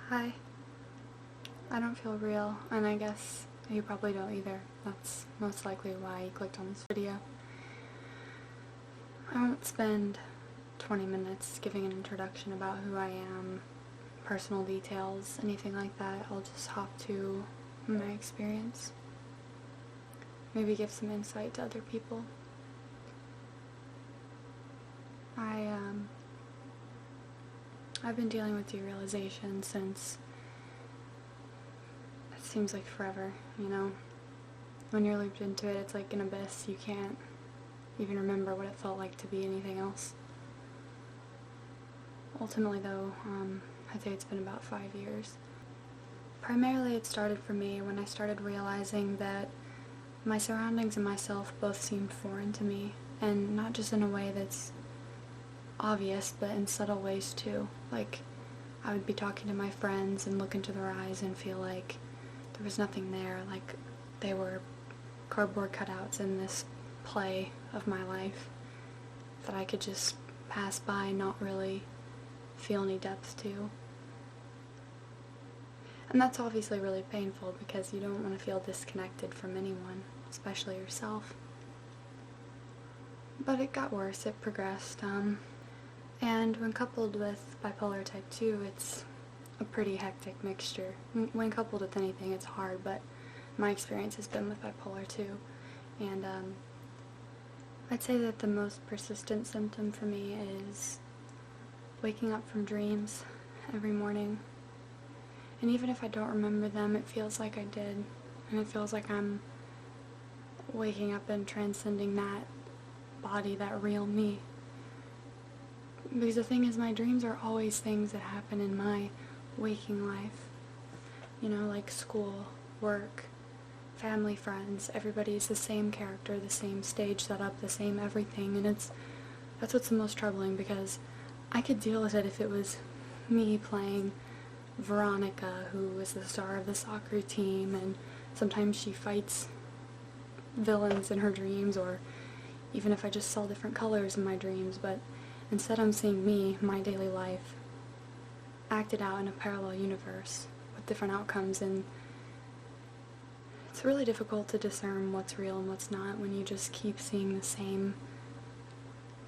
Hi. I don't feel real, and I guess you probably don't either. That's most likely why you clicked on this video. I won't spend 20 minutes giving an introduction about who I am, personal details, anything like that. I'll just hop to my experience. Maybe give some insight to other people. I've been dealing with derealization since, it seems like forever, you know? When you're looped into it, it's like an abyss. You can't even remember what it felt like to be anything else. Ultimately though, I'd say it's been about 5 years. Primarily it started for me when I started realizing that my surroundings and myself both seemed foreign to me, and not just in a way that's obvious, but in subtle ways too. Like, I would be talking to my friends and look into their eyes and feel like there was nothing there, like they were cardboard cutouts in this play of my life that I could just pass by and not really feel any depth to. And that's obviously really painful because you don't want to feel disconnected from anyone, especially yourself. But it got worse, it progressed, and when coupled with bipolar type 2, it's a pretty hectic mixture. When coupled with anything, it's hard, but my experience has been with bipolar 2. And I'd say that the most persistent symptom for me is waking up from dreams every morning. And even if I don't remember them, it feels like I did. And it feels like I'm waking up and transcending that body, that real me. Because the thing is, my dreams are always things that happen in my waking life. You know, like school, work, family, friends. Everybody's the same character, the same stage setup, the same everything. And that's what's the most troubling, because I could deal with it if it was me playing Veronica, who is the star of the soccer team, and sometimes she fights villains in her dreams, or even if I just saw different colors in my dreams. But instead I'm seeing me, my daily life, acted out in a parallel universe with different outcomes, and it's really difficult to discern what's real and what's not when you just keep seeing the same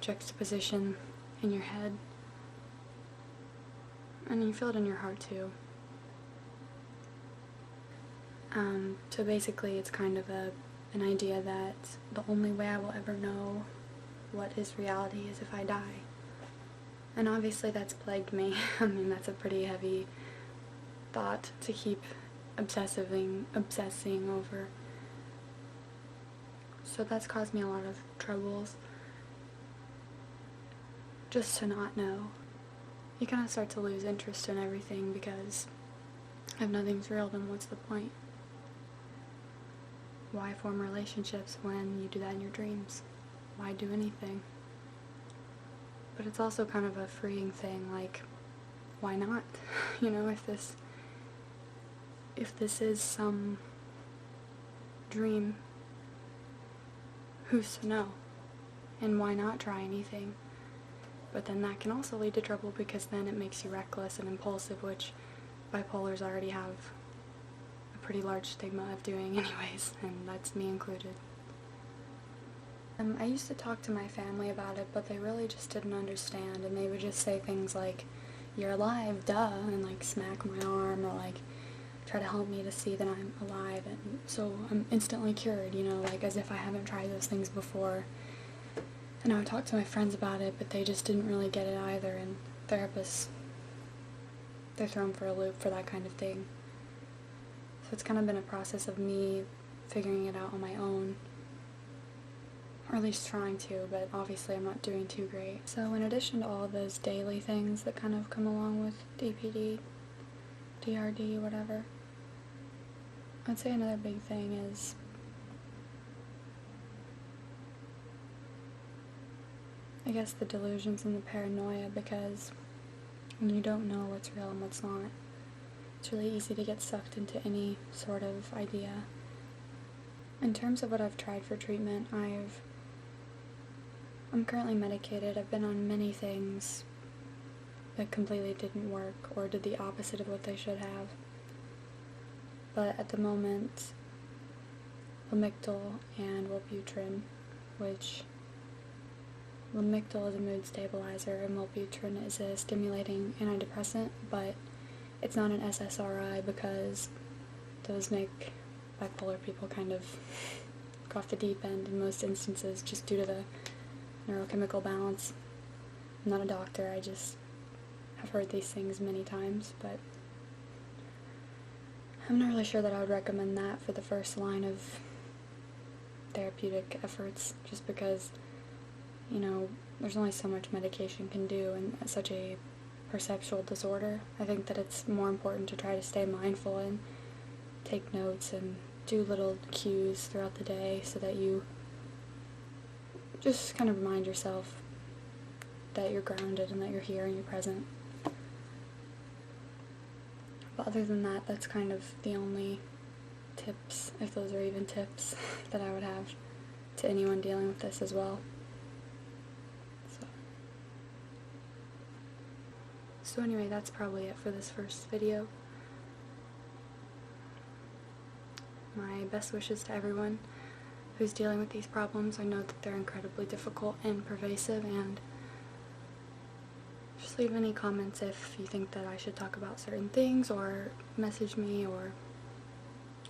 juxtaposition in your head. And you feel it in your heart too. So basically it's kind of an idea that the only way I will ever know what is reality is if I die. And obviously that's plagued me. I mean, that's a pretty heavy thought to keep obsessing over. So that's caused me a lot of troubles. Just to not know. You kind of start to lose interest in everything because if nothing's real, then what's the point? Why form relationships when you do that in your dreams? Why do anything? But it's also kind of a freeing thing, like, why not? You know, if this is some dream, who's to know? And why not try anything? But then that can also lead to trouble, because then it makes you reckless and impulsive, which bipolars already have a pretty large stigma of doing anyways, and that's me included. I used to talk to my family about it, but they really just didn't understand, and they would just say things like, "You're alive, duh," and like smack my arm, or like try to help me to see that I'm alive, and so I'm instantly cured, you know, like as if I haven't tried those things before. And I would talk to my friends about it, but they just didn't really get it either, and therapists, they're thrown for a loop for that kind of thing. So it's kind of been a process of me figuring it out on my own, or at least trying to, but obviously I'm not doing too great. So in addition to all of those daily things that kind of come along with DPD, DRD, whatever, I'd say another big thing is I guess the delusions and the paranoia, because when you don't know what's real and what's not, it's really easy to get sucked into any sort of idea. In terms of what I've tried for treatment, I'm currently medicated. I've been on many things, that completely didn't work or did the opposite of what they should have. But at the moment, Lamictal and Wellbutrin, which Lamictal is a mood stabilizer and Wellbutrin is a stimulating antidepressant, but it's not an SSRI because those make bipolar people kind of go off the deep end in most instances just due to the neurochemical balance. I'm not a doctor, I just have heard these things many times, but I'm not really sure that I would recommend that for the first line of therapeutic efforts, just because, you know, there's only so much medication can do in such a perceptual disorder. I think that it's more important to try to stay mindful and take notes and do little cues throughout the day so that you just kind of remind yourself that you're grounded and that you're here and you're present. But other than that, that's kind of the only tips, if those are even tips, that I would have to anyone dealing with this as well. So anyway, that's probably it for this first video. My best wishes to everyone who's dealing with these problems. I know that they're incredibly difficult and pervasive, and just leave any comments if you think that I should talk about certain things, or message me, or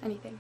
anything.